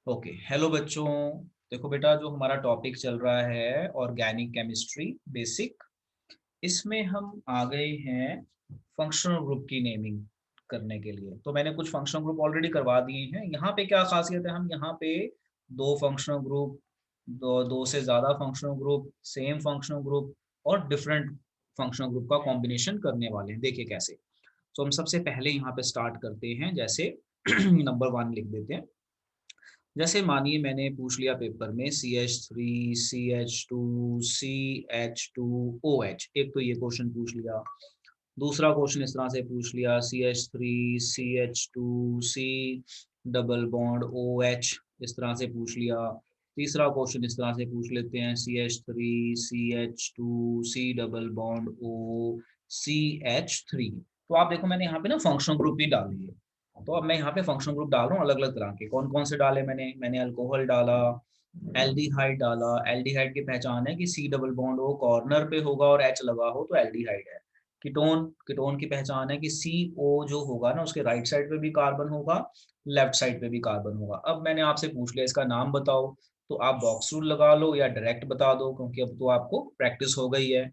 Okay, hello बच्चों। देखो बेटा, जो हमारा टॉपिक चल रहा है ऑर्गेनिक केमिस्ट्री बेसिक, इसमें हम आ गए हैं फंक्शनल ग्रुप की नेमिंग करने के लिए। तो मैंने कुछ फंक्शनल ग्रुप ऑलरेडी करवा दिए हैं। यहाँ पे क्या खासियत है, हम यहाँ पे दो फंक्शनल ग्रुप, दो से ज़्यादा functional group, same functional group और डिफरेंट फंक्शनल ग्रुप का कॉम्बिनेशन करने वाले हैं। देखिए कैसे। तो हम सबसे पहले यहाँ पे स्टार्ट करते हैं। जैसे नंबर 1 लिख देते हैं। जैसे मानिए मैंने पूछ लिया पेपर में CH3 CH2 CH2OH, एक तो ये क्वेश्चन पूछ लिया। दूसरा क्वेश्चन इस तरह से पूछ लिया CH3 CH2 C double bond OH, इस तरह से पूछ लिया। तीसरा क्वेश्चन इस तरह से पूछ लेते हैं CH3 CH2 C double bond O CH3। तो आप देखो मैंने यहाँ पे ना फंक्शनल ग्रुप भी डाल दिए। तो अब मैं यहाँ पे फंक्शनल ग्रुप डाल रहा हूँ अलग अलग तरह के। कौन कौन से डाले मैंने अल्कोहल डाला, एल्डिहाइड डाला। एल्डिहाइड की पहचान है कि C डबल बॉन्ड हो कॉर्नर पे होगा और H लगा हो तो एल्डिहाइड है। कीटोन, कीटोन की पहचान है कि CO जो होगा ना उसके राइट साइड पे भी कार्बन होगा, लेफ्ट साइड पे भी कार्बन होगा। अब मैंने आपसे पूछ लिया इसका नाम बताओ, तो आप बॉक्स रूल लगा लो या डायरेक्ट बता दो, क्योंकि अब तो आपको प्रैक्टिस हो गई है।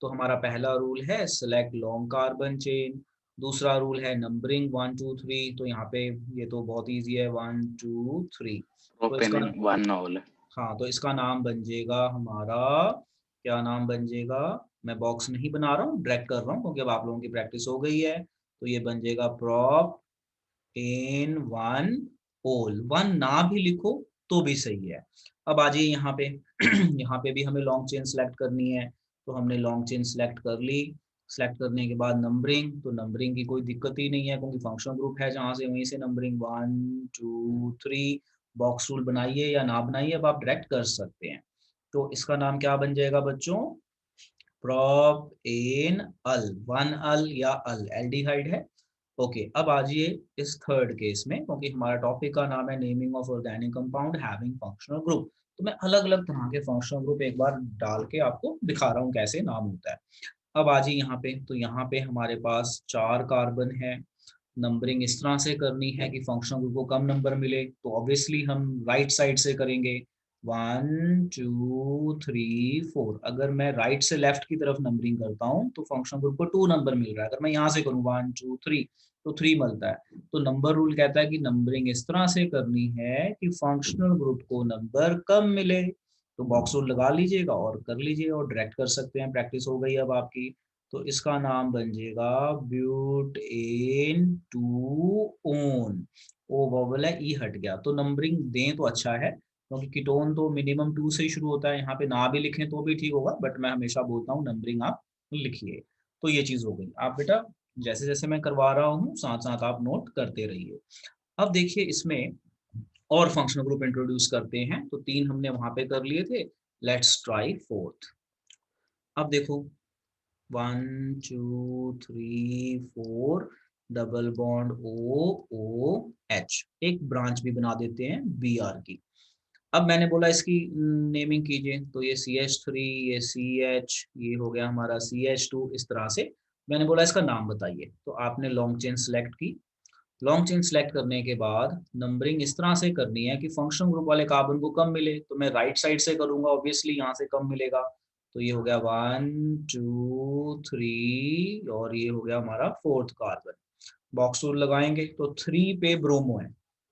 तो हमारा पहला रूल है सिलेक्ट लॉन्ग कार्बन चेन। दूसरा रूल है नंबरिंग 1 2 3। तो यहाँ पे ये तो बहुत ईजी है, 1 2 3। तो इसका, ओपन वन होल। हाँ, तो इसका नाम बन जाएगा हमारा, क्या नाम बन जाएगा, मैं बॉक्स नहीं बना रहा हूँ, ड्रैग कर रहा हूँ क्योंकि अब आप लोगों की प्रैक्टिस हो गई है। तो ये बन जाएगा prop in one ol. One ना भी लिखो तो भी सही है। अब आ जाइए यहाँ पे। यहाँ पे भी हमें लॉन्ग चेन सेलेक्ट करनी है। तो हमने लॉन्ग चेन सेलेक्ट कर ली। सेलेक्ट करने के बाद नंबरिंग, तो नंबरिंग की कोई दिक्कत ही नहीं है क्योंकि फंक्शनल ग्रुप है जहाँ से वहीं से नंबरिंग 1 2 3। बॉक्स रूल बनाइए या ना बनाइए, अब आप डायरेक्ट कर सकते हैं। तो इसका नाम क्या बन जाएगा बच्चों, प्रोप एन अल, वन अल या अल, एल्डिहाइड है। ओके, अब आ जाइए इस थर्ड केस में, क्योंकि हमारा टॉपिक का नाम है naming of organic compound having functional group. तो मैं अलग अलग तरह के फंक्शनल ग्रुप एक बार डाल के आपको दिखा रहा हूँ कैसे नाम होता है। अब आ जाइए यहाँ पे। तो यहाँ पे हमारे पास 4 कार्बन है। नंबरिंग इस तरह से करनी है कि फंक्शनल ग्रुप को कम नंबर मिले, तो ऑब्वियसली हम राइट साइड से करेंगे। 1 2 3 4। अगर मैं राइट से लेफ्ट की तरफ नंबरिंग करता हूँ तो फंक्शनल ग्रुप को 2 नंबर मिल रहा है। अगर मैं यहाँ से करूँ 1 2 3 तो 3 मिलता है। तो नंबर रूल कहता है कि नंबरिंग इस तरह से करनी है कि फंक्शनल ग्रुप को नंबर कम मिले। तो बॉक्स रूल लगा लीजिएगा और कर लीजिए और डायरेक्ट कर सकते हैं। प्रैक्टिस हो गई अब आपकी। तो इसका नाम बन जाएगा ब्यूटेन टू ओन। ओ वोवल है, ई हट गया, तो नंबरिंग दें तो अच्छा है क्योंकि कीटोन तो मिनिमम 2 से ही शुरू होता है। यहाँ पे ना भी लिखें तो भी ठीक होगा, बट मैं हमेशा बोलता हूँ नंबरिंग आप लिखिए। तो ये चीज़ हो गई। आप बेटा जैसे जैसे मैं करवा रहा हूँ साथ साथ आप नोट करते रहिए। अब देखिए इसमें और फंक्शनल ग्रुप इंट्रोड्यूस करते हैं। तो 3 हमने वहां पे कर लिए थे। Let's try fourth. अब देखो 1 2 3 4 डबल बॉन्ड OOH, एक ब्रांच भी बना देते हैं BR की। अब मैंने बोला इसकी नेमिंग कीजिए, तो ये CH3, ये CH, ये हो गया हमारा CH2, इस तरह से मैंने बोला इसका नाम बताइए। तो आपने लॉन्ग चेन सेलेक्ट की। लॉन्ग चेन सेलेक्ट करने के बाद नंबरिंग इस तरह से करनी है कि फंक्शनल ग्रुप वाले कार्बन को कम मिले। तो मैं राइट साइड से करूंगा, ऑब्वियसली यहाँ से कम मिलेगा। तो ये हो गया 1 2 3 और ये हो गया हमारा फोर्थ कार्बन। बॉक्स रूल लगाएंगे तो 3 पे ब्रोमो है।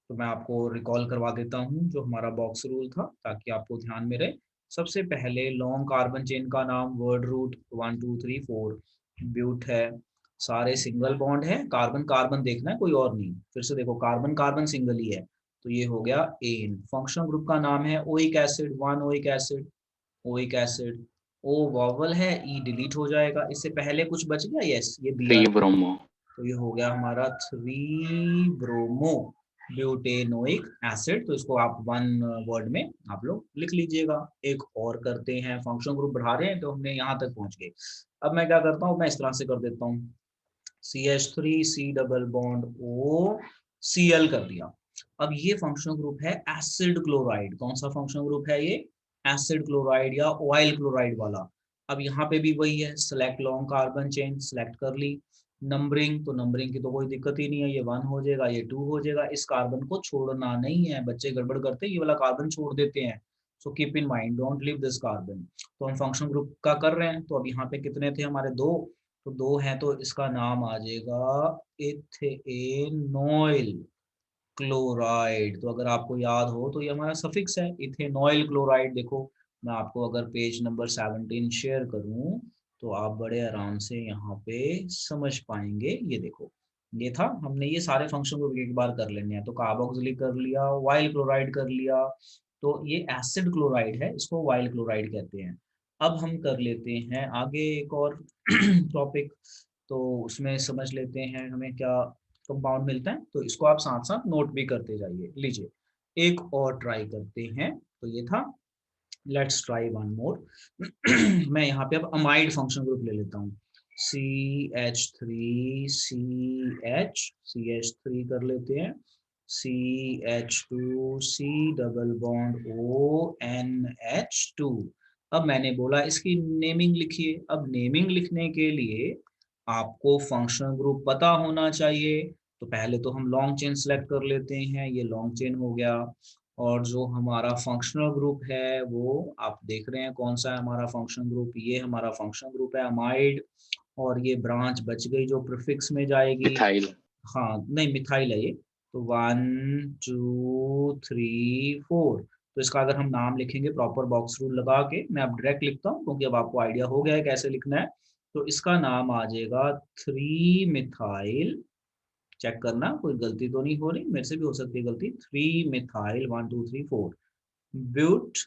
तो मैं आपको रिकॉल करवा देता हूँ जो हमारा बॉक्स रूल था ताकि आपको ध्यान में रहे। सबसे पहले लॉन्ग कार्बन चेन का नाम वर्ड रूट 1 2 3 4। ब्यूट है, सारे सिंगल बॉन्ड है, कार्बन कार्बन देखना है कोई और नहीं। फिर से देखो कार्बन कार्बन सिंगल ही है। तो ये हो गया एन। फंक्शनल ग्रुप का नाम है oic acid, 1 oic acid, oic acid. O vowel है, ई डिलीट हो जाएगा। इससे पहले कुछ बच गया, यस ये थ्री BR। ब्रोमो। तो ये हो गया हमारा 3 ब्रोमो ब्यूटेनोइक एसिड। तो इसको आप वन वर्ड में आप लोग लिख लीजिएगा। एक और करते हैं, फंक्शनल ग्रुप बढ़ा रहे हैं तो हमने यहाँ तक पहुंच गए। अब मैं क्या करता हूँ, मैं इस तरह से कर देता हूँ CH3 C double bond O Cl कर दिया। अब ये फंक्शनल ग्रुप है एसिड क्लोराइड। कौन सा फंक्शनल ग्रुप है ये, एसिड क्लोराइड या ऑयल क्लोराइड वाला। अब यहाँ पे भी वही है, select long carbon chain select कर ली। नंबरिंग, तो नंबरिंग की तो कोई दिक्कत ही नहीं है, ये 1 हो जाएगा, ये 2 हो जाएगा। इस कार्बन को छोड़ना नहीं है, बच्चे गड़बड़ करते हैं, ये वाला कार्बन छोड़ देते हैं। So keep in mind, don't leave this carbon. तो हम फंक्शनल ग्रुप का कर रहे हैं, तो अब यहाँ पे कितने थे हमारे? 2, तो 2 हैं, तो इसका नाम आ जाएगा इथेनॉइल क्लोराइड। तो अगर आपको याद हो तो ये हमारा सफिक्स है, इथेनॉइल क्लोराइड। देखो मैं आपको अगर पेज नंबर 17 शेयर करूं तो आप बड़े आराम से यहाँ पे समझ पाएंगे। ये देखो, ये था, हमने ये सारे फंक्शन को एक बार कर लेने हैं। तो कार्बोक्सिलिक कर लिया, वाइल क्लोराइड कर लिया, तो ये एसिड क्लोराइड है, इसको वाइल क्लोराइड कहते हैं। अब हम कर लेते हैं आगे एक और टॉपिक, तो उसमें समझ लेते हैं हमें क्या कंपाउंड मिलता है। तो इसको आप साथ साथ नोट भी करते जाइए। लीजिए एक और ट्राई करते हैं। तो ये था, लेट्स ट्राई वन मोर। मैं यहाँ पे अब अमाइड फंक्शन ग्रुप ले लेता हूँ। CH3 CH3 कर लेते हैं, CH2 C double bond ONH2। अब मैंने बोला इसकी नेमिंग लिखिए। अब नेमिंग लिखने के लिए आपको फंक्शनल ग्रुप पता होना चाहिए। तो पहले तो हम लॉन्ग चेन सेलेक्ट कर लेते हैं, ये लॉन्ग चेन हो गया। और जो हमारा फंक्शनल ग्रुप है वो आप देख रहे हैं कौन सा है हमारा फंक्शनल ग्रुप, ये हमारा फंक्शनल ग्रुप है अमाइड। और ये ब्रांच बच गई जो प्रीफिक्स में जाएगी। मिथाइल। हाँ नहीं, मिथाइल है ये। तो 1 2 3 4, तो इसका अगर हम नाम लिखेंगे प्रॉपर बॉक्स रूल लगा के, मैं अब डायरेक्ट लिखता हूँ क्योंकि अब आपको आइडिया हो गया है कैसे लिखना है। तो इसका नाम आ जाएगा 3 मिथाइल। चेक करना कोई गलती तो नहीं हो रही, मेरे से भी हो सकती है गलती। 3 मिथाइल 1 2 3 4 ब्यूट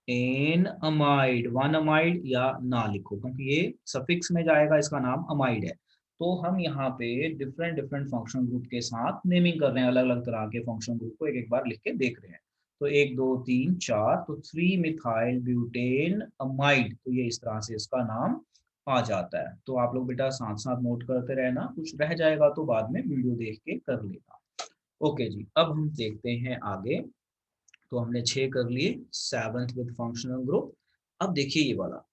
एन अमाइड, 1 अमाइड या ना लिखो क्योंकि ये सफिक्स में जाएगा, इसका नाम अमाइड है। तो हम यहाँ पे डिफरेंट डिफरेंट फंक्शन ग्रुप के साथ नेमिंग कर रहे हैं, अलग अलग तरह के फंक्शन ग्रुप को एक एक बार लिख के देख रहे हैं। तो 1 2 3 4, तो 3 मिथाइल ब्यूटेन अमाइड, तो ये इस तरह से इसका नाम आ जाता है। तो आप लोग बेटा साथ साथ नोट करते रहना, कुछ रह जाएगा तो बाद में वीडियो देख के कर लेना। ओके जी, अब हम देखते हैं आगे। तो हमने 6 कर लिए, 7th विद फंक्शनल ग्रुप। अब देखिए ये वाला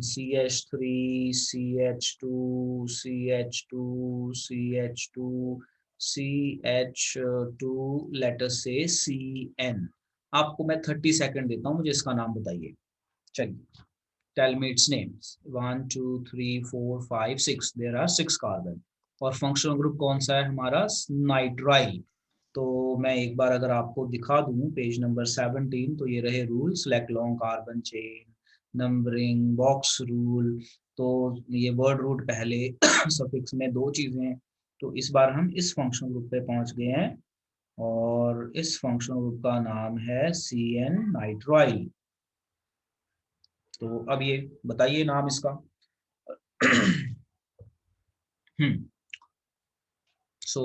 CH3 CH2 CH2 CH2 CH2, let us से CN। आपको मैं 30 सेकंड देता हूँ, मुझे इसका नाम बताइए। चलिए, tell me its names. 1 2 3 4 5 6, there are 6 carbon. और फंक्शनल ग्रुप कौन सा है हमारा? नाइट्राइल। तो मैं एक बार अगर आपको दिखा दूं पेज नंबर 17, तो ये रहे rule, select long carbon chain, numbering, box rule. तो ये वर्ड रूट पहले सफिक्स में 2 चीजें हैं। तो इस बार हम इस फंक्शन ग्रुप पे पहुंच गए हैं और इस फंक्शन ग्रुप का नाम है CN नाइट्राइल। तो अब ये बताइए नाम इसका। So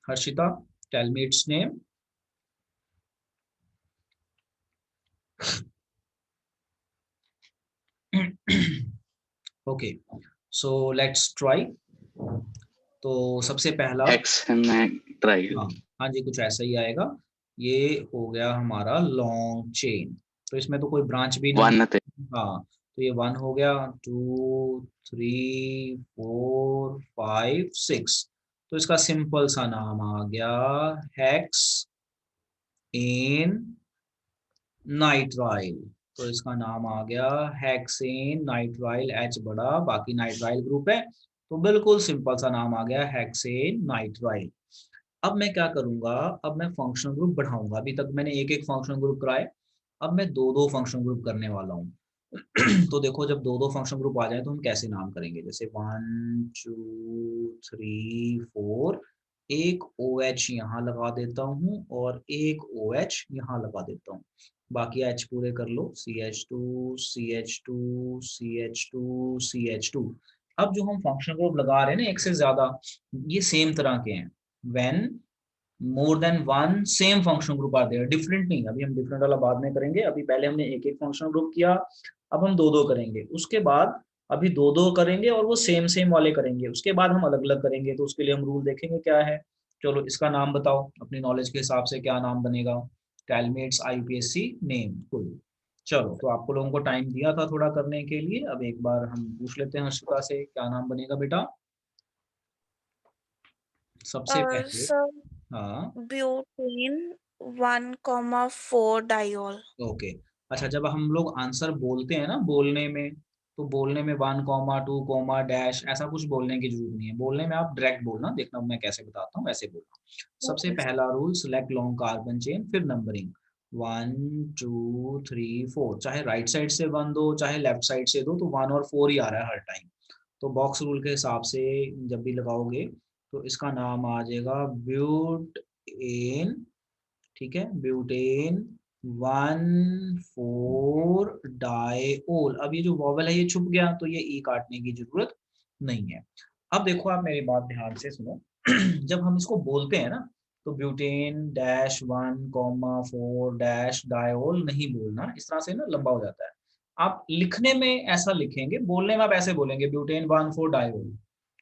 Harshita, tell me its name. Okay, so let's try. तो सबसे पहला, हेक्सेनाइट्राइल। हाँ हाँ जी, कुछ ऐसा ही आएगा। ये हो गया हमारा लॉन्ग चेन, तो इसमें तो कोई ब्रांच भी नहीं। वन थे। हाँ, तो ये 1 हो गया, 2 3 4 5 6। तो इसका सिंपल सा नाम आ गया हेक्स एन नाइट्राइल। तो इसका नाम आ गया हेक्सेन नाइट्राइल, H बड़ा, बाकी नाइट्राइल ग्रुप है, तो बिल्कुल सिंपल सा नाम आ गया हेक्सेन नाइट्राइल। अब मैं क्या करूंगा, अब मैं फंक्शनल ग्रुप बढ़ाऊंगा। अभी तक मैंने एक एक फंक्शनल ग्रुप कराए, अब मैं 2 2 फंक्शनल ग्रुप करने वाला हूँ। तो देखो जब 2 2 फंक्शनल ग्रुप आ जाए तो हम कैसे नाम करेंगे, जैसे 1 2 3 4, एक OH यहाँ लगा देता हूँ और एक OH यहाँ लगा देता हूँ। बाकी H पूरे कर लो, CH2 CH2 CH2 CH2। अब जो हम फंक्शनल ग्रुप लगा रहे हैं ना एक से ज्यादा, ये सेम तरह के हैं। When more than one same functional group are there, different नहीं। अभी हम डिफरेंट वाला बाद में करेंगे, अभी पहले हमने एक एक फंक्शनल ग्रुप किया, अब हम 2 2 करेंगे। उसके बाद अभी 2 2 करेंगे और वो सेम सेम वाले करेंगे, उसके बाद हम अलग अलग करेंगे। तो उसके लिए हम रूल देखेंगे क्या है। चलो इसका नाम बताओ अपनी नॉलेज के हिसाब से, क्या नाम बनेगा? टेलमेट्स IUPAC नेम कुल। चलो, तो आपको लोगों को टाइम दिया था थोड़ा करने के लिए, अब एक बार हम पूछ लेते हैं हर्षिता से, क्या नाम बनेगा बेटा? सबसे पहले सर हाँ ब्यूटेन 1,4 डायोल। ओके। अच्छा, जब हम लोग आंसर बोलते हैं ना बोलने में, तो बोलने में 1,2 डैश ऐसा कुछ बोलने की जरूरत नहीं है। बोलने में आप डायरेक्ट बोलना, देखना मैं कैसे बताता हूँ वैसे बोलना। सबसे ओके पहला rule, select long carbon chain, फिर नंबरिंग 1 2 3 4, चाहे राइट साइड से 1 दो चाहे लेफ्ट साइड से दो, तो 1 और 4 ही आ रहा है हर टाइम। तो बॉक्स रूल के हिसाब से जब भी लगाओगे तो इसका नाम आ जाएगा ब्यूटेन, ठीक है, ब्यूटेन 1,4 डायोल। अब ये जो वॉवल है ये छुप गया, तो ये ई काटने की जरूरत नहीं है। अब देखो आप मेरी बात ध्यान से सुनो। जब हम इसको बोलते हैं ना, तो ब्यूटेन डैश 1,4 डैश डायोल नहीं बोलना, इस तरह से ना लंबा हो जाता है। आप लिखने में ऐसा लिखेंगे, बोलने में आप ऐसे बोलेंगे ब्यूटेन 1,4 डायोल।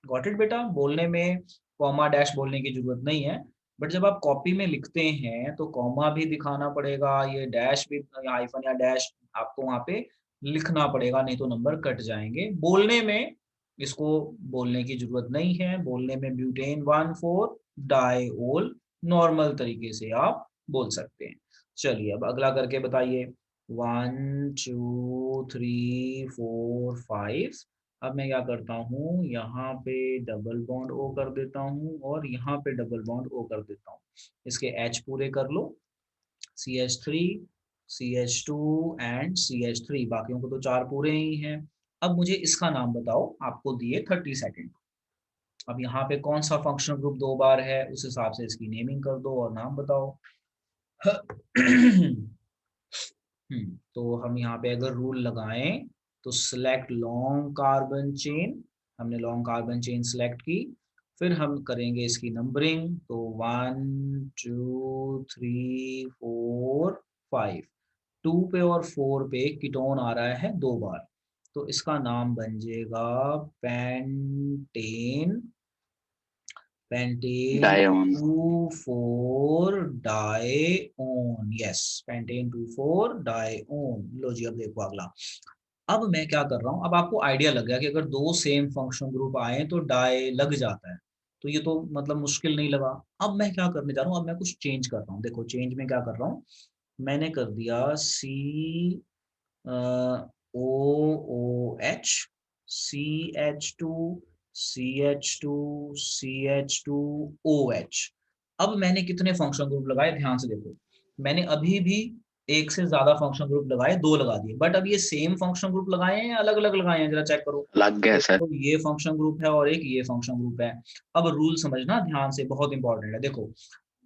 गॉट इट बेटा? बोलने में कॉमा डैश बोलने की जरूरत नहीं है। बट जब आप कॉपी में लिखते हैं तो कॉमा भी दिखाना पड़ेगा, ये डैश भी, हाइफन या डैश आपको वहाँ पे लिखना पड़ेगा, नहीं तो नंबर कट जाएंगे। बोलने में इसको बोलने की जरूरत नहीं है। बोलने में ब्यूटेन 1,4 डायोल नॉर्मल तरीके से आप बोल सकते हैं। चलिए अब अगला करके बताइए। 1 2 3 4 5। अब मैं क्या करता हूँ, यहाँ पे डबल बॉन्ड ओ कर देता हूँ और यहाँ पे डबल बॉन्ड ओ कर देता हूँ। इसके एच पूरे कर लो, CH3 CH2 एंड CH3, बाकियों को तो 4 पूरे ही हैं। अब मुझे इसका नाम बताओ, आपको दिए 30 सेकेंड। अब यहाँ पे कौन सा फंक्शनल ग्रुप 2 बार है, उस हिसाब से इसकी नेमिंग कर दो और नाम बताओ। तो हम यहाँ पे अगर रूल लगाएं तो सिलेक्ट लॉन्ग कार्बन चेन, हमने लॉन्ग कार्बन चेन सिलेक्ट की। फिर हम करेंगे इसकी नंबरिंग, तो 1 2 3 4 5। 2 पे और 4 पे कीटोन आ रहा है 2 बार, तो इसका नाम बन जाएगा pentane, pentane dione. 2,4 dione. Yes, pentane 2,4 dione. लो जी, अब देखो अगला। अब मैं क्या कर रहा हूँ, अब आपको आइडिया लग गया कि अगर दो सेम फंक्शनल ग्रुप आए तो डाई लग जाता है। तो ये तो मतलब मुश्किल नहीं लगा। अब मैं क्या करने जा रहा हूँ, अब मैं कुछ चेंज कर रहा हूँ। देखो चेंज में क्या कर रहा हूँ, मैंने कर दिया OOH CH2 CH2 CH2OH। अब मैंने कितने फंक्शनल ग्रुप लगाए, ध्यान से देखो। मैंने अभी भी एक से ज्यादा फंक्शनल ग्रुप लगाए, 2 लगा दिए। बट अब ये सेम फंक्शनल ग्रुप लगाए हैं या अलग अलग लगाए हैं, जरा चेक करो। लग गया सर। तो ये फंक्शन ग्रुप है और एक ये फंक्शन ग्रुप है। अब रूल समझना ध्यान से, बहुत इंपॉर्टेंट है। देखो,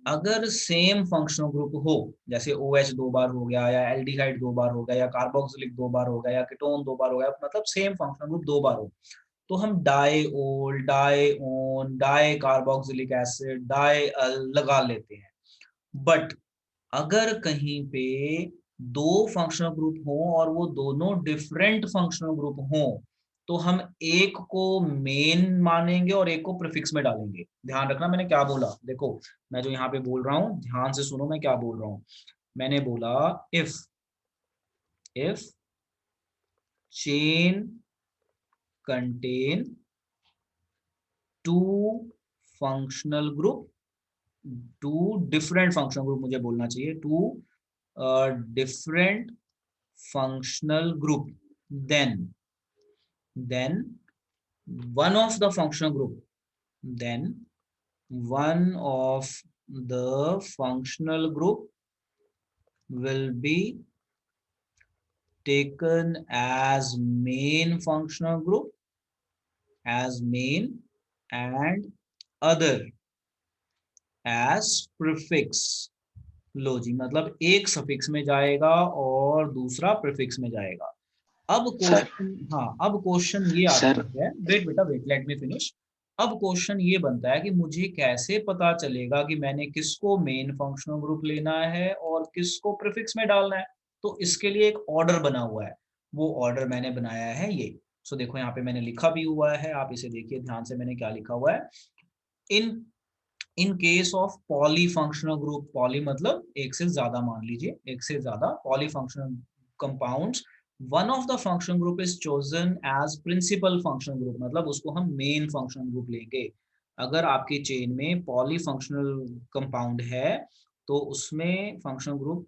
अगर सेम फंक्शनल ग्रुप हो, जैसे OH 2 बार हो गया या एल्डिहाइड 2 बार हो गया या कार्बोक्सिलिक 2 बार हो गया या कीटोन 2 बार हो गया, मतलब सेम फंक्शनल ग्रुप 2 बार हो, तो हम diol, dione, di carboxylic acid, di लगा लेते हैं। बट अगर कहीं पे दो फंक्शनल ग्रुप हो और वो दोनों डिफरेंट फंक्शनल ग्रुप हो, तो हम एक को मेन मानेंगे और एक को प्रीफिक्स में डालेंगे। ध्यान रखना मैंने क्या बोला। देखो मैं जो यहाँ पे बोल रहा हूँ, ध्यान से सुनो मैं क्या बोल रहा हूँ। मैंने बोला if chain contain two functional group, two different functional group मुझे बोलना चाहिए, two different functional group, then one of the functional group, then one of the functional group will be taken as main functional group, as main, and other as prefix। लो जी, मतलब एक suffix में जाएगा और दूसरा prefix में जाएगा। अब sir question, हाँ अब क्वेश्चन ये आता सर है, वेट बेटा वेट, लेट मी फिनिश। अब क्वेश्चन ये बनता है कि मुझे कैसे पता चलेगा कि मैंने किसको मेन फंक्शनल ग्रुप लेना है और किसको प्रीफिक्स में डालना है। तो इसके लिए एक ऑर्डर बना हुआ है, वो ऑर्डर मैंने बनाया है ये। सो देखो यहाँ पे मैंने लिखा भी हुआ है, आप इसे देखिए ध्यान से, मैंने क्या लिखा हुआ है। In in case of polyfunctional group, poly मतलब एक से ज्यादा, मान लीजिए एक से ज्यादा polyfunctional compounds, one of the functional group is chosen as principal functional group, मतलब उसको हम मेन फंक्शनल ग्रुप लेंगे। अगर आपकी चेन में पॉलीफंक्शनल कंपाउंड है तो उसमें functional group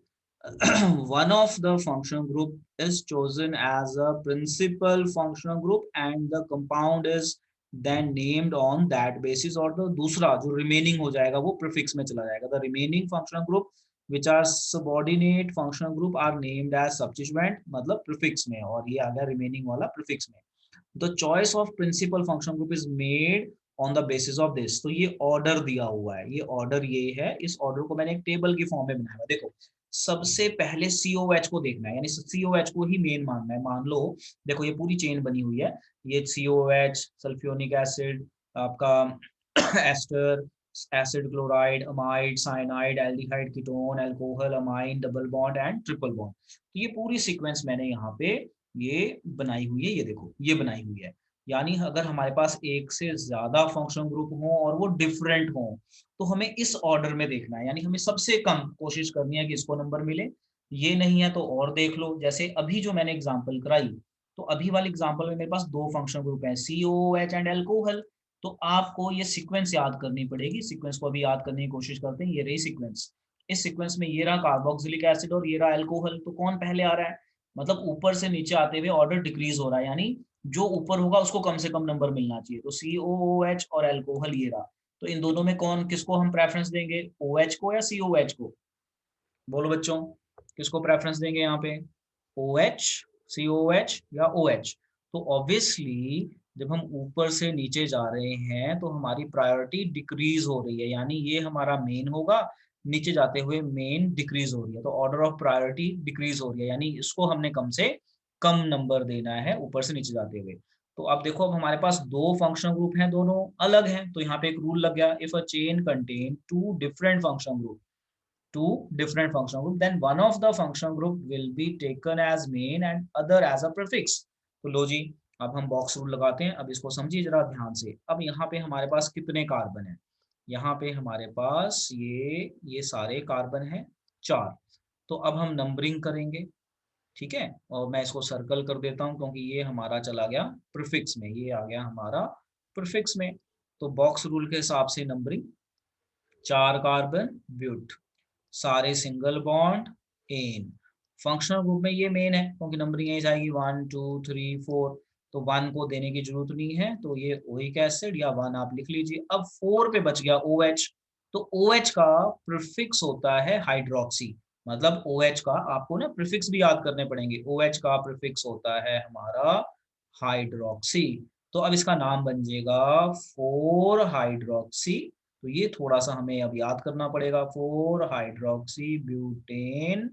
one of the functional group is chosen as a principal functional group and the compound is then named on that basis, और तो दूसरा जो remaining हो जाएगा वो prefix में चला जाएगा. The remaining functional group which are subordinate functional group are named as substituent, मतलब prefix में, और ये आ गया remaining वाला prefix में. The choice of principal functional group is made on the basis of this. तो ये ऑर्डर दिया हुआ है, ये ऑर्डर ये है. इस ऑर्डर को मैंने एक टेबल की फॉर्म में बनाया. देखो सबसे पहले COH को देखना है, यानी COH को ही मेन मानना है. मान लो देखो ये पूरी चेन बनी हुई है, ये COH, सल्फ्यूरिक एसिड, आपका ester, acid chloride, amide, cyanide, aldehyde, ketone, alcohol, amine, double bond and triple bond. तो ये पूरी सीक्वेंस मैंने यहाँ पे ये बनाई हुई है. ये देखो ये बनाई हुई है. यानी अगर हमारे पास एक से ज्यादा फंक्शनल ग्रुप हो और वो डिफरेंट हो तो हमें इस ऑर्डर में देखना है. यानी हमें सबसे कम कोशिश करनी है कि इसको नंबर मिले. ये नहीं है तो और देख लो. जैसे अभी जो मैंने एग्जांपल कराई, तो अभी वाले एग्जांपल में मेरे पास दो फंक्शनल ग्रुप हैं, COOH एंड अल्कोहल. तो आपको ये सीक्वेंस याद करनी पड़ेगी. सीक्वेंस को अभी याद करने की कोशिश करते हैं. ये रही सीक्वेंस. इस सीक्वेंस में ये रहा कार्बोक्सिलिक एसिड और ये रहा अल्कोहल. तो कौन पहले आ रहा है? मतलब ऊपर से नीचे आते हुए ऑर्डर डिक्रीज हो रहा है, यानी जो ऊपर होगा उसको कम से कम नंबर मिलना चाहिए. तो COOH और अल्कोहल ये रहा. तो इन दोनों में कौन किसको हम प्रेफरेंस देंगे, OH को या COH को? बोलो बच्चों, किसको प्रेफरेंस देंगे यहाँ पे, OH, COH या OH? तो ऑब्वियसली जब हम ऊपर से नीचे जा रहे हैं तो हमारी प्रायोरिटी डिक्रीज हो रही है, यानी ये हमारा मेन होगा, नीचे जाते हुए मेन डिक्रीज हो रही है. तो ऑर्डर ऑफ प्रायोरिटी डिक्रीज हो रही है, यानी इसको हमने कम से कम नंबर देना है ऊपर से नीचे जाते हुए. तो अब देखो अब हमारे पास दो फंक्शनल ग्रुप हैं, दोनों अलग हैं. तो यहाँ पे एक रूल लग गया, if a chain contain to different functional group, then one of the functional group will be taken as main and other as a prefix. तो लो जी, अब हम बॉक्स रूल लगाते हैं. अब इसको समझिए जरा ध्यान से. अब यहाँ पे हमारे पास कितने कार्बन हैं? यहाँ पे हमारे पास ये सारे कार्बन हैं 4. तो अब हम नंबरिंग करेंगे, ठीक है. और मैं इसको सर्कल कर देता हूँ क्योंकि ये हमारा चला गया प्रीफिक्स में, ये आ गया हमारा प्रीफिक्स में. तो बॉक्स रूल के हिसाब से नंबरिंग, 4 कार्बन ब्यूट, सारे सिंगल बॉन्ड एन. फंक्शनल ग्रुप में ये मेन है क्योंकि नंबरिंग यही जाएगी 1 2 3 4. तो 1 को देने की जरूरत नहीं है, तो ये ओइक एसिड या 1 आप लिख लीजिए. अब 4 पे बच गया OH. तो OH का प्रीफिक्स होता है हाइड्रोक्सी. मतलब OH का आपको ना प्रीफिक्स भी याद करने पड़ेंगे. OH का प्रीफिक्स होता है हमारा हाइड्रोक्सी. तो अब इसका नाम बन जाएगा 4 हाइड्रोक्सी. तो ये थोड़ा सा हमें अब याद करना पड़ेगा, 4 हाइड्रोक्सी ब्यूटेन,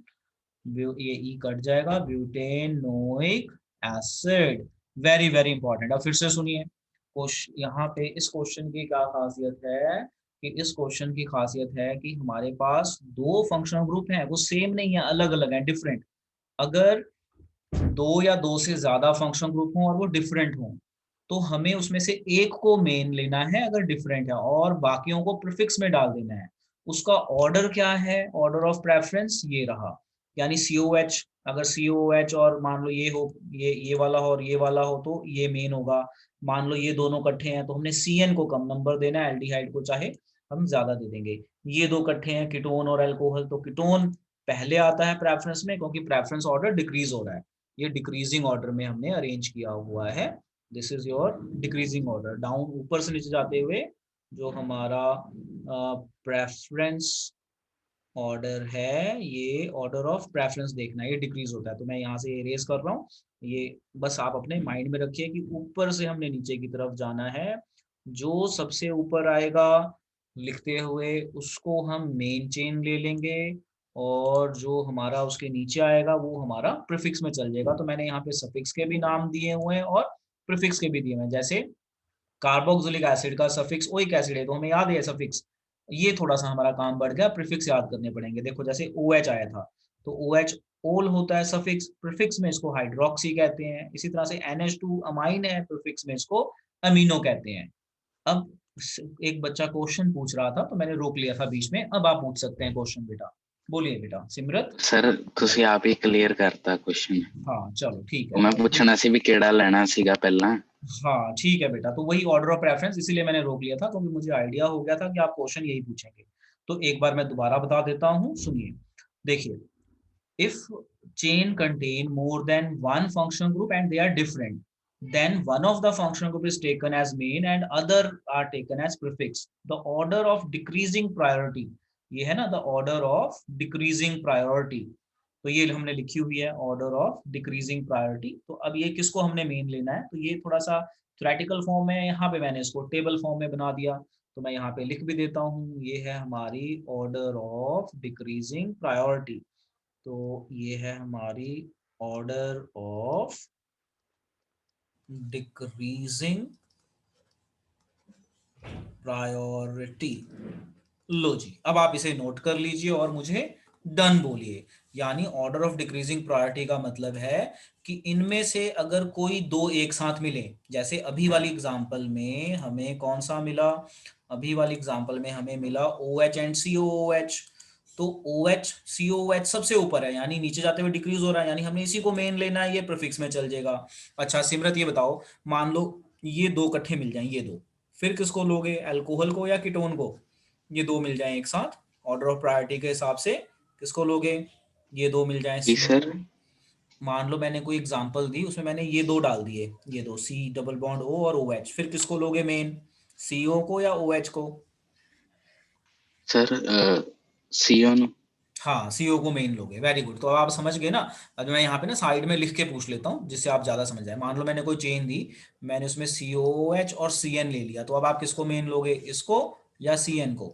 ये ई कट जाएगा, butanoic acid. Very very important. अब फिर से सुनिए, यहाँ पे इस क्वेश्चन की क्या खासियत है कि इस क्वेश्चन की खासियत है कि हमारे पास दो फंक्शनल ग्रुप हैं, वो सेम नहीं है, अलग अलग है, डिफरेंट. अगर दो या दो से ज्यादा फंक्शनल ग्रुप हों और वो डिफरेंट हों तो हमें उसमें से एक को मेन लेना है अगर डिफरेंट है, और बाकियों को प्रीफिक्स में डाल देना है. उसका ऑर्डर क्या है, ऑर्डर ऑफ प्रेफरेंस ये रहा. यानी COH, अगर COH और मान लो ये हो, ये वाला हो और ये वाला हो तो ये मेन होगा. मान लो ये दोनों इकट्ठे हैं तो हमने CN को कम नंबर देना है, एल्डिहाइड को चाहे हम ज्यादा दे देंगे. ये दो इकट्ठे हैं कीटोन और अल्कोहल, तो कीटोन पहले आता है प्रेफरेंस में क्योंकि प्रेफरेंस ऑर्डर डिक्रीज हो रहा है. ये डिक्रीजिंग ऑर्डर में हमने अरेंज किया हुआ है. This is your decreasing order. Down ऊपर से नीचे जाते हुए जो हमारा प्रेफरेंस ऑर्डर है, ये ऑर्डर ऑफ प्रेफरेंस देखना है, ये डिक्रीज होता है. तो मैं यहाँ से इरेज कर रहा हूँ. ये बस आप अपने माइंड में रखिए कि ऊपर से हमने नीचे की तरफ जाना है. जो सबसे ऊपर आएगा लिखते हुए उसको हम मेन चेन ले लेंगे, और जो हमारा उसके नीचे आएगा वो हमारा प्रीफिक्स में चल जाएगा. तो मैंने यहाँ पे सफिक्स के भी नाम दिए हुए हैं और प्रीफिक्स के भी दिए हुए हैं. जैसे कार्बोक्सिलिक एसिड का सफिक्स ओइक एसिड है तो हमें याद है सफिक्स. ये थोड़ा सा हमारा काम बढ़ गया, प्रीफिक्स याद करने पड़ेंगे. देखो जैसे OH आया था तो OH ओल होता है सफिक्स, प्रीफिक्स में इसको हाइड्रोक्सी कहते हैं. इसी तरह से NH2 अमाइन है, प्रीफिक्स में इसको अमीनो कहते हैं. अब एक बच्चा क्वेश्चन पूछ रहा था तो मैंने रोक लिया था बीच में. अब आप पूछ सकते हैं क्वेश्चन. बेटा बोलिए बेटा. सिमरत सर ਤੁਸੀਂ ਆਪ ਹੀ ਕਲੀਅਰ ਕਰਤਾ क्वेश्चन. हाँ चलो ठीक है. मैं पूछना सी भी ਕਿਹੜਾ ਲੈਣਾ ਸੀਗਾ ਪਹਿਲਾਂ. हाँ ठीक है बेटा, तो वही ऑर्डर ऑफ प्रेफरेंस, इसीलिए मैंने रोक लिया था क्योंकि मुझे आइडिया हो गया था कि आप क्वेश्चन यही पूछेंगे। तो एक बार मैं दोबारा बता देता हूँ, सुनिए। देखिए, if chain contain more than one functional group and they are different, then one of the functional group is taken as main and other are taken as prefix. The order of decreasing priority, ये है ना, the order of decreasing priority, तो ये हमने लिखी हुई है order of decreasing priority. तो अब ये किसको हमने मेन लेना है, तो ये थोड़ा सा थ्योरेटिकल फॉर्म में, यहाँ पे मैंने इसको टेबल फॉर्म में बना दिया, तो मैं यहाँ पे लिख भी देता हूँ, ये है हमारी ऑर्डर ऑफ डिक्रीजिंग प्रायोरिटी। तो ये है हमारी ऑर्डर ऑफ डिक्रीजिंग प्रायोरिटी। लो जी, अब आप इसे नोट कर लीजिए और मुझे डन बोलिए। यानी ऑर्डर ऑफ डिक्रीजिंग प्रायोरिटी का मतलब है कि इनमें से अगर कोई दो एक साथ मिले, जैसे अभी वाली एग्जांपल में हमें कौन सा मिला, अभी वाली एग्जांपल में हमें मिला OH एंड COOH। तो OH COOH सबसे ऊपर है, यानी नीचे जाते हुए डिक्रीज हो रहा है, यानी हमने इसी को मेन लेना है, ये प्रीफिक्स में चल जाएगा। अच्छा सिमरत ये बताओ, मान लो ये दो इकट्ठे मिल जाएं, ये दो, फिर किसको लोगे, अल्कोहल को या कीटोन को? ये दो मिल जाएं एक साथ, ऑर्डर ऑफ प्रायोरिटी के हिसाब से किसको लोगे, ये दो मिल जाएं जी सर। मान लो मैंने कोई एग्जांपल दी, उसमें मैंने ये दो डाल दिए, ये दो C डबल बॉन्ड O और OH, फिर किसको लोगे मेन, CO को या OH को? सर सियोन। हाँ CO को मेन लोगे, वेरी गुड। तो अब आप समझ गए ना। अब मैं यहाँ पे ना साइड में लिख के पूछ लेता हूँ जिससे आप ज्यादा समझ जाए। मान लो मैंने कोई चेन दी, मैंने उसमें COOH और CN ले लिया, तो अब आप किसको मेन लोगे, इसको या CN को?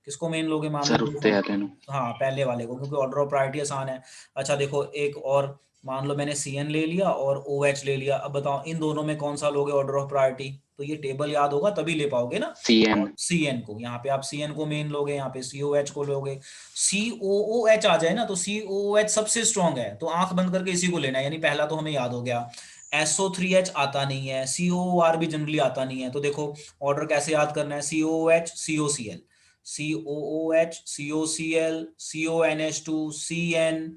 किसको मेन लोगे, मान लो सर दो उत्ते आते हैं। हाँ पहले वाले को, क्योंकि ऑर्डर ऑफ प्रायोरिटी आसान है। अच्छा देखो एक और, मान लो मैंने CN ले लिया और OH ले लिया, अब बताओ इन दोनों में कौन सा लोगे ऑर्डर ऑफ प्रायोरिटी? तो ये टेबल याद होगा तभी ले पाओगे ना। CN। और CN को, यहाँ पे आप CN को मेन लोगे, यहाँ पे COH को लोगे। COOH आ जाए ना, तो COOH सबसे स्ट्रॉन्ग है, तो आंख बंद करके इसी को लेना है, यानी पहला तो हमें याद हो गया। SO3H आता नहीं है, COOR भी जनरली आता नहीं है, तो देखो ऑर्डर कैसे याद करना है, COOH COCl, COOH COCl CONH2 CN,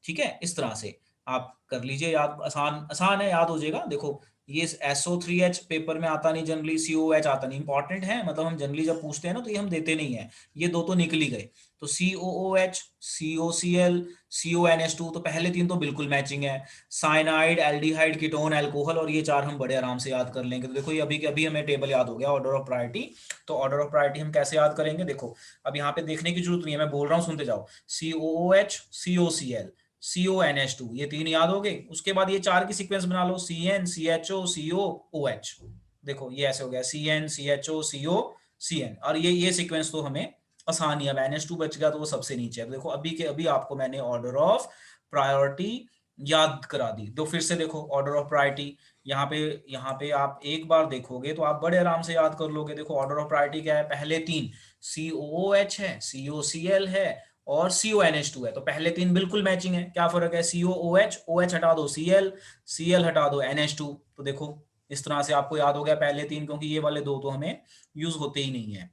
ठीक है, इस तरह से आप कर लीजिए याद, आसान आसान है, याद हो जाएगा। देखो ये SO3H पेपर में आता नहीं जनरली, COOH आता नहीं, इंपॉर्टेंट है, मतलब हम जनरली जब पूछते हैं ना तो ये हम देते नहीं है, ये दो तो निकल ही गए। तो COOH COCl CONH2, तो पहले तीन तो बिल्कुल मैचिंग है, साइनाइड एल्डिहाइड कीटोन अल्कोहल, और ये चार हम बड़े आराम से याद कर लेंगे। तो देखो ये अभी के अभी हमें टेबल याद हो गया ऑर्डर ऑफ प्रायोरिटी। तो ऑर्डर ऑफ प्रायोरिटी हम कैसे याद करेंगे, देखो अब यहाँ पे देखने की जरूरत नहीं है, मैं बोल रहा हूँ सुनते जाओ। COOH COCl CONH2, ये तीन याद हो गए, उसके बाद ये चार की सीक्वेंस बना लो, CN CHO CO OH। देखो ये ऐसे हो गया, CN CHO CO CN, और ये सीक्वेंस तो हमें आसान ही है। अब NH2 बच गया तो वो सबसे नीचे है। तो देखो अभी के अभी आपको मैंने ऑर्डर ऑफ प्रायोरिटी याद करा दी। तो फिर से देखो ऑर्डर ऑफ प्रायोरिटी, यहाँ पे आप एक बार देखोगे तो आप बड़े आराम से याद कर लोगे। देखो ऑर्डर ऑफ प्रायोरिटी क्या है, पहले तीन COOH है, COCl है और CONH2 है, तो पहले तीन बिल्कुल मैचिंग है। क्या फर्क है, COOH OH हटा दो Cl, Cl हटा दो NH2। तो देखो इस तरह से आपको याद हो गया पहले तीन, क्योंकि ये वाले दो तो हमें यूज होते ही नहीं है।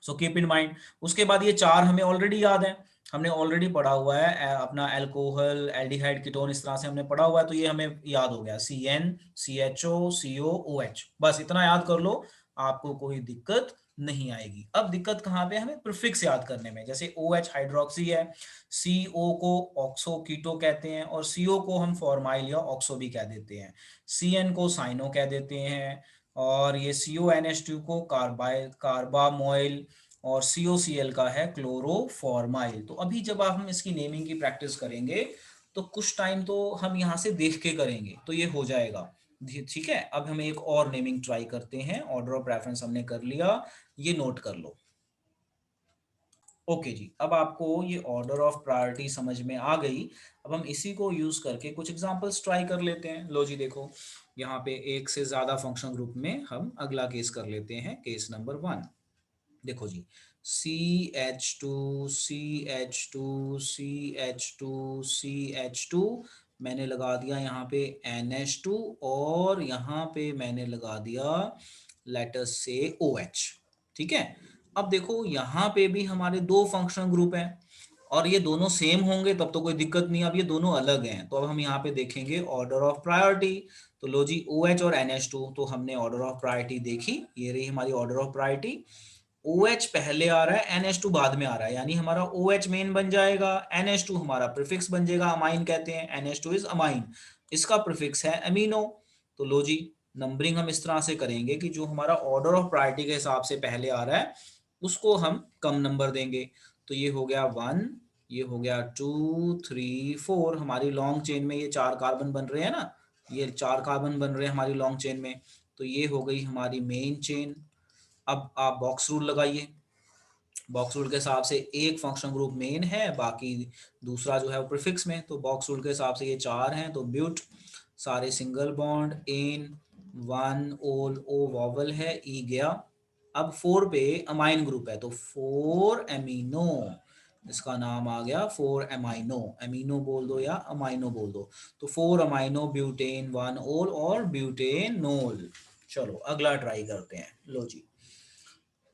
So keep in mind. उसके बाद ये चार हमें ऑलरेडी याद है, हमने ऑलरेडी पढ़ा हुआ है, अपना अल्कोहल एल्डिहाइड कीटोन इस तरह से हमने पढ़ा हुआ है, तो ये हमें याद हो गया, CN CHO COOH, बस इतना याद कर लो, आपको कोई दिक्कत नहीं आएगी। अब दिक्कत कहाँ पे, हमें प्रीफिक्स याद करने में। जैसे OH हाइड्रोक्सी है, CO को ऑक्सो कीटो कहते हैं, और CO को हम फॉर्माइल या ऑक्सो भी कह देते हैं, CN को साइनो कह देते हैं, और ये CONH2 को कार्बामोइल, और COCl का है क्लोरोफॉर्माइल। तो अभी जब आप हम इसकी नेमिंग की प्रैक्टिस करेंगे तो कुछ टाइम तो हम यहाँ से देख के करेंगे, तो ये हो जाएगा ठीक है। अब हम एक और नेमिंग ट्राई करते हैं। ऑर्डर ऑफ रेफरेंस हमने कर लिया, ये नोट कर लो। ओके जी, अब आपको ये ऑर्डर ऑफ प्रायोरिटी समझ में आ गई। अब हम इसी को यूज करके कुछ एग्जांपल्स ट्राई कर लेते हैं। लो जी देखो, यहाँ पे एक से ज्यादा फंक्शन ग्रुप में हम अगला केस कर लेते हैं, केस नंबर 1। देखो जी, CH2 CH2 CH2 CH2, मैंने लगा दिया यहाँ पे NH2, और यहाँ पे मैंने लगा दिया लेटस से OH, ठीक है। अब देखो यहाँ पे भी हमारे दो फंक्शनल ग्रुप हैं, और ये दोनों सेम होंगे तब तो कोई दिक्कत नहीं, अब ये दोनों अलग हैं तो अब हम यहाँ पे देखेंगे ऑर्डर ऑफ प्रायोरिटी। तो लो जी OH और NH2, तो हमने ऑर्डर ऑफ प्रायोरिटी देखी, ये रही हमारी ऑर्डर ऑफ प्रायोरिटी। OH पहले आ रहा है, NH2 बाद में आ रहा है, यानी हमारा OH मेन बन जाएगा, NH2 हमारा प्रीफिक्स बन जाएगा, अमाइन कहते हैं, NH2 इज अमाइन, इसका प्रीफिक्स है अमीनो। तो लो जी नंबरिंग हम इस तरह से करेंगे कि जो हमारा ऑर्डर ऑफ प्रायोरिटी के हिसाब से पहले आ रहा है उसको हम कम नंबर देंगे। तो ये हो गया 1, ये हो गया 2, 3, 4, हमारी लॉन्ग चेन में ये 4 कार्बन बन रहे हैं ना, ये 4 कार्बन बन रहे हैं हमारी लॉन्ग चेन में। तो ये हो गई हमारी मेन चेन। अब आप बॉक्स रूल लगाइए, बॉक्स रूल के हिसाब से एक फंक्शन ग्रुप मेन है, बाकी दूसरा जो है वो प्रीफिक्स में, तो बॉक्स रूल के हिसाब से ये 4 हैं, तो ब्यूट सारे सिंगल बॉन्ड, एन 1 ओल ओ वॉवल है, ई गया। अब 4 पे अमाइन ग्रुप है तो 4 एमिनो, इसका नाम आ गया 4 एमाइनो, एमिनो बोल दो या अमाइनो बोल दो। तो 4 अमाइनो ब्यूटेन 1 ओल और ब्यूटेनोल। चलो अगला ट्राई करते हैं। लो जी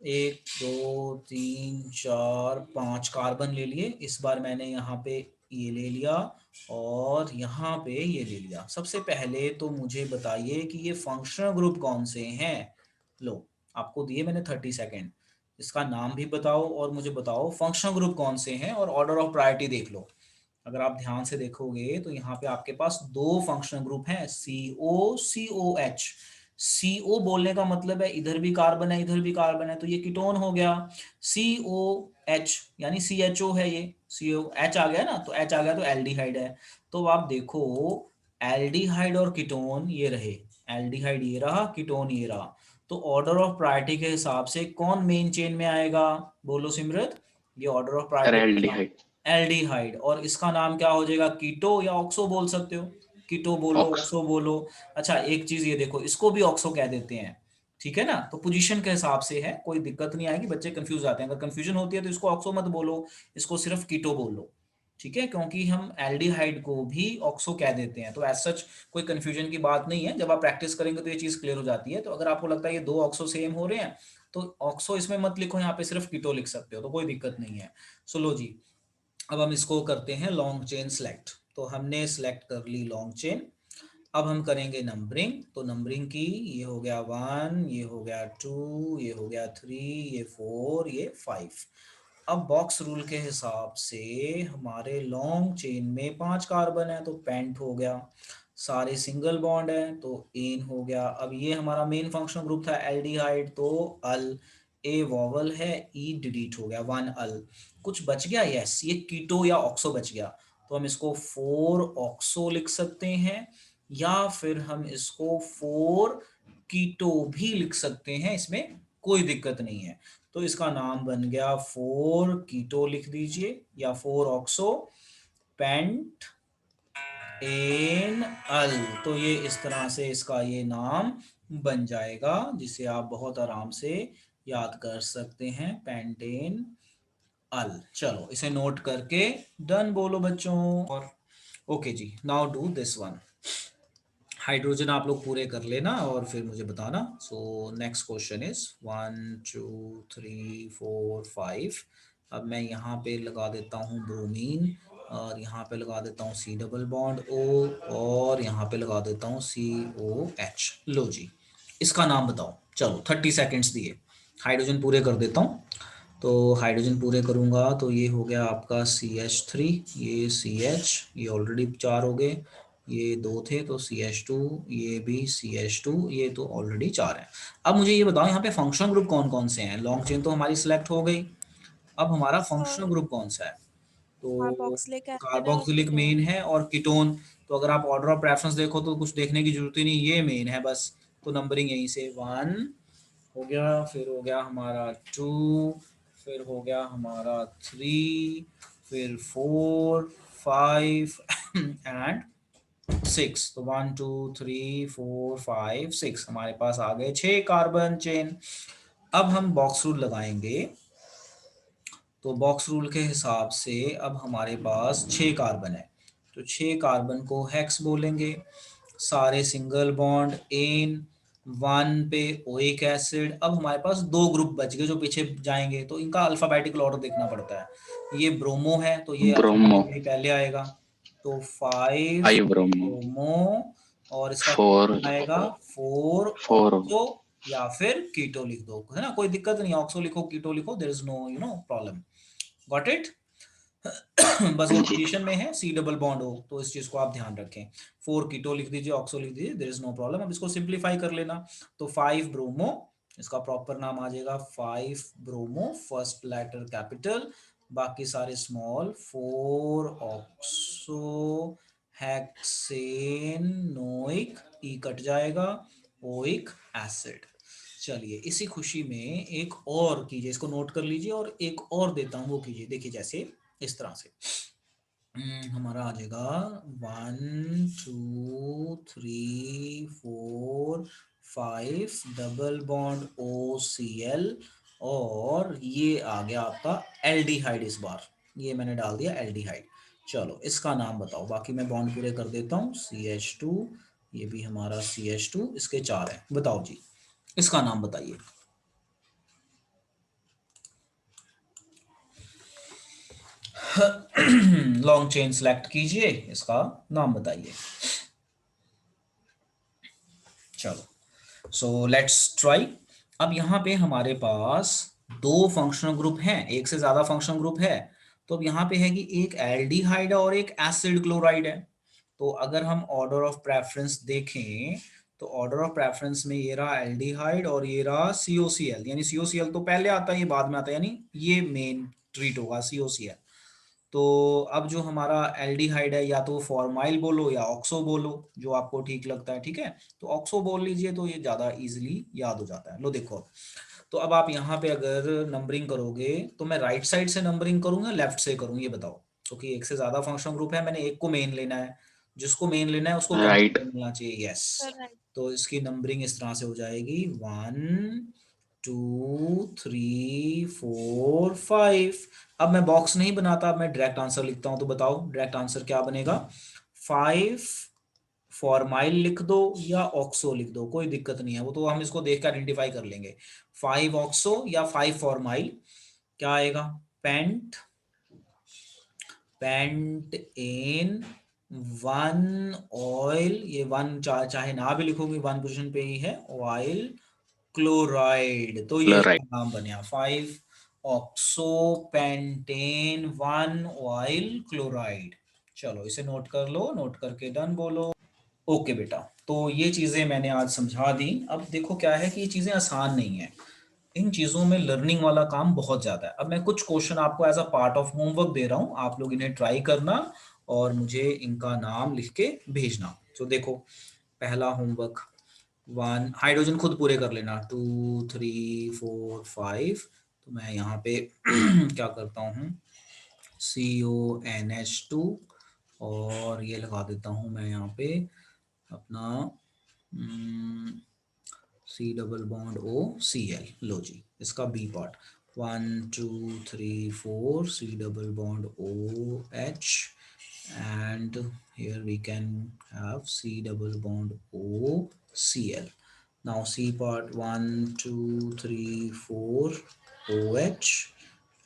1 2 3 4 5 कार्बन ले लिए, इस बार मैंने यहाँ पे ये ले लिया और यहाँ पे ये ले लिया। सबसे पहले तो मुझे बताइए कि ये फंक्शनल ग्रुप कौन से हैं। लो आपको दिए मैंने 30 सेकेंड, इसका नाम भी बताओ और मुझे बताओ फंक्शनल ग्रुप कौन से हैं और ऑर्डर ऑफ प्रायोरिटी देख लो। अगर आप ध्यान से देखोगे तो यहाँ पे आपके पास 2 फंक्शनल ग्रुप हैं, CO COH। CO बोलने का मतलब है इधर भी कार्बन है इधर भी कार्बन है, तो ये कीटोन हो गया। COH यानी CHO है, ये COH आ गया ना, तो H आ गया तो एल्डिहाइड है। तो आप देखो एल्डिहाइड और कीटोन ये रहे, एल्डिहाइड ये रहा, कीटोन ये रहा। तो ऑर्डर ऑफ प्रायोरिटी के हिसाब से कौन मेन चेन में आएगा, बोलो सिमरत। ये ऑर्डर ऑफ सर प्रायोरिटी के हिसाब, एल्डिहाइड। एल्डिहाइड, और इसका नाम क्या हो जाएगा, कीटो या ऑक्सो बोल सकते हो, कीटो बोलो ऑक्स। ऑक्सो बोलो। अच्छा एक चीज ये देखो, इसको भी ऑक्सो कह देते हैं, ठीक है ना, तो पोजीशन के हिसाब से है, कोई दिक्कत नहीं आएगी, बच्चे कंफ्यूज आते हैं, अगर कंफ्यूजन होती है तो इसको ऑक्सो मत बोलो, इसको सिर्फ कीटो बोलो, ठीक है, क्योंकि हम एल्डिहाइड को भी ऑक्सो कह देते हैं, तो एज सच कोई कंफ्यूजन की बात नहीं है, जब आप प्रैक्टिस करेंगे तो ये चीज क्लियर हो जाती है। तो अगर आपको लगता है ये 2 ऑक्सो सेम हो रहे हैं तो ऑक्सो इसमें मत लिखो, यहाँ पे सिर्फ कीटो लिख सकते हो, तो कोई दिक्कत नहीं है। सो लो जी अब हम इसको करते हैं लॉन्ग चेन सेलेक्ट। तो हमने सेलेक्ट कर ली लॉन्ग चेन, अब हम करेंगे नंबरिंग। तो नंबरिंग की, ये हो गया 1, ये हो गया 2, ये हो गया 3, ये 4, ये 5। अब बॉक्स रूल के हिसाब से हमारे लॉन्ग चेन में 5 कार्बन है तो पेंट हो गया, सारे सिंगल बॉन्ड है तो एन हो गया। अब ये हमारा मेन फंक्शनल ग्रुप था एल्डिहाइड, तो अल, ए वॉवल है, ई डिलीट हो गया, 1 अल। कुछ बच गया, यस ये कीटो या ऑक्सो बच गया, तो हम इसको 4 ऑक्सो लिख सकते हैं या फिर हम इसको 4 कीटो भी लिख सकते हैं, इसमें कोई दिक्कत नहीं है। तो इसका नाम बन गया 4 कीटो लिख दीजिए या 4 ऑक्सो पेंट एन अल। तो ये इस तरह से इसका ये नाम बन जाएगा, जिसे आप बहुत आराम से याद कर सकते हैं, पेंटेन अल। चलो इसे नोट करके डन बोलो बच्चों। और ओके जी now do this one, hydrogen आप लोग पूरे कर लेना और फिर मुझे बताना। So next question is 1 2 3 4 5। अब मैं यहाँ पे लगा देता हूँ ब्रोमीन और यहाँ पे लगा देता हूँ C डबल बॉन्ड O और यहाँ पे लगा देता हूँ COH। लो जी इसका नाम बताओ, चलो 30 सेकेंड्स दिए, हाइड्रोजन पूरे कर देता हूँ। तो हाइड्रोजन पूरे करूँगा तो ये हो गया आपका CH3, ये CH, ये ऑलरेडी 4 हो गए, ये 2 थे तो CH2, ये भी CH2, ये तो ऑलरेडी 4 है। अब मुझे ये बताओ यहाँ पे फंक्शनल ग्रुप कौन कौन से हैं, लॉन्ग चेन तो हमारी सिलेक्ट हो गई, अब हमारा फंक्शनल ग्रुप कौन सा है, तो कार्बोक्सिलिक एसिड और कार्बोक्सिलिक कीटोन। मेन है और कीटोन। तो अगर आप ऑर्डर ऑफ प्रेफरेंस देखो तो कुछ देखने की जरूरत ही नहीं, ये मेन है बस, तो नंबरिंग यहीं से 1 हो गया, फिर हो गया हमारा 2, फिर हो गया हमारा 3, फिर 4 5 एंड 6। तो 1 2 3 4 5 6 हमारे पास आ गए 6 कार्बन चेन। अब हम बॉक्स रूल लगाएंगे, तो बॉक्स रूल के हिसाब से अब हमारे पास 6 कार्बन है, तो 6 कार्बन को हेक्स बोलेंगे, सारे सिंगल बॉन्ड एन 1 पे ओइक एसिड। अब हमारे पास 2 ग्रुप बच गए जो पीछे जाएंगे, तो इनका अल्फाबेटिकल ऑर्डर देखना पड़ता है। ये ब्रोमो है तो ये ब्रोमो, अल्फाबेटिकली पहले आएगा, तो 5 5 ब्रोमो, ब्रोमो, और इसका 4 आएगा 4 4 ऑक्सो, या फिर कीटो लिख दो, है ना, कोई दिक्कत नहीं, ऑक्सो लिखो कीटो लिखो, there is no problem. Got it. बस वो जी। पोजीशन में है सी डबल बॉन्ड हो, तो इस चीज को आप ध्यान रखें। 4 कीटो लिख दीजिए, ऑक्सो लिख दीजिए, देयर इज नो प्रॉब्लम। अब इसको सिंप्लीफाई कर लेना, तो 5 ब्रोमो, इसका प्रॉपर नाम आ जाएगा 5 ब्रोमो, फर्स्ट लेटर कैपिटल, बाकी सारे स्मॉल, 4 ऑक्सो हेक्सेन नोइक, ई कट जाएगा, ओइक एसिड। चलिए इसी खुशी में एक और कीजिए, इसको नोट कर लीजिए, और एक और देता हूं, वो कीजिए, देखिए जैसे इस तरह से हमारा आ जाएगा 1 2 3 4 5 डबल बॉन्ड OCl, और ये आ गया आपका एल्डिहाइड। इस बार ये मैंने डाल दिया एल्डिहाइड। चलो इसका नाम बताओ, बाकी मैं बॉन्ड पूरे कर देता हूँ। CH2, ये भी हमारा CH2, इसके 4 हैं। बताओ जी, इसका नाम बताइए। लॉन्ग चेन सेलेक्ट कीजिए, इसका नाम बताइए। चलो सो लेट्स ट्राई। अब यहाँ पे हमारे पास 2 फंक्शनल ग्रुप हैं, एक से ज्यादा फंक्शनल ग्रुप है। तो अब यहाँ पे है कि एक एल्डिहाइड है और एक एसिड क्लोराइड है। तो अगर हम ऑर्डर ऑफ प्रेफरेंस देखें, तो ऑर्डर ऑफ प्रेफरेंस में ये रहा एल्डिहाइड और ये रहा COCl, यानी COCl तो पहले आता है, ये बाद में आता है, यानी ये मेन ट्रीट होगा COCl। तो अब जो हमारा एल्डिहाइड है, या तो फॉर्माइल बोलो या ऑक्सो बोलो, जो आपको ठीक लगता है, ठीक है। तो ऑक्सो बोल लीजिए, तो ये ज्यादा इजीली याद हो जाता है। लो देखो, तो अब आप यहाँ पे अगर नंबरिंग करोगे, तो मैं राइट साइड से नंबरिंग करूंगा, लेफ्ट से करूँ, ये बताओ, क्योंकि एक से ज्यादा फंक्शनल ग्रुप है, मैंने एक को मेन लेना है, जिसको मेन लेना है उसको राइट, कंप्लीट मिलना चाहिए। Yes, Right. तो इसकी नंबरिंग इस तरह से हो जाएगी 1 2 3 4 5। अब मैं बॉक्स नहीं बनाता, अब मैं डायरेक्ट आंसर लिखता हूं, तो बताओ डायरेक्ट आंसर क्या बनेगा। 5 फॉर्माइल लिख दो या ऑक्सो लिख दो, कोई दिक्कत नहीं है, वो तो हम इसको देख कर आइडेंटिफाई कर लेंगे। 5 ऑक्सो या 5 फॉर्माइल, क्या आएगा। पेंट, पेंट इन 1 ऑयल, ये 1 चाहे ना भी लिखोगे 1 पोजीशन पे ही है, ऑयल क्लोराइड। तो ये क्लोराइड। इसका नाम बना 5 ऑक्सो पेंटेन 1 ऑयल क्लोराइड। चलो इसे नोट कर लो, नोट करके डन बोलो। ओके बेटा, तो ये चीजें मैंने आज समझा दी। अब देखो क्या है कि ये चीजें आसान नहीं है, इन चीजों में लर्निंग वाला काम बहुत ज्यादा है। अब मैं कुछ क्वेश्चन आपको as a part of homework दे रहा हूँ, आप लोग इन्हें ट्राई करना और मुझे इनका नाम लिख के भेजना। तो देखो, पहला होमवर्क 1, हाइड्रोजन खुद पूरे कर लेना, 2 3 4 5। तो मैं यहाँ पे क्या करता हूँ, CONH2, और ये लगा देता हूँ मैं यहाँ पे अपना C डबल बॉन्ड OCl। लो जी, इसका B part 1 2 3 4 C double bond OH, and here we can have C double bond OCl. Now C part 1 2 3 4 OH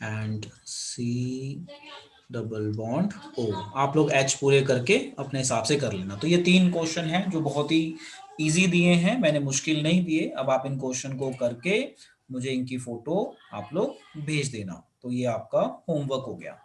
and C double bond O। आप लोग H पूरे करके अपने हिसाब से कर लेना। तो ये 3 क्वेश्चन हैं जो बहुत ही इजी दिए हैं, मैंने मुश्किल नहीं दिए। अब आप इन क्वेश्चन को करके मुझे इनकी फोटो आप लोग भेज देना। तो ये आपका होमवर्क हो गया।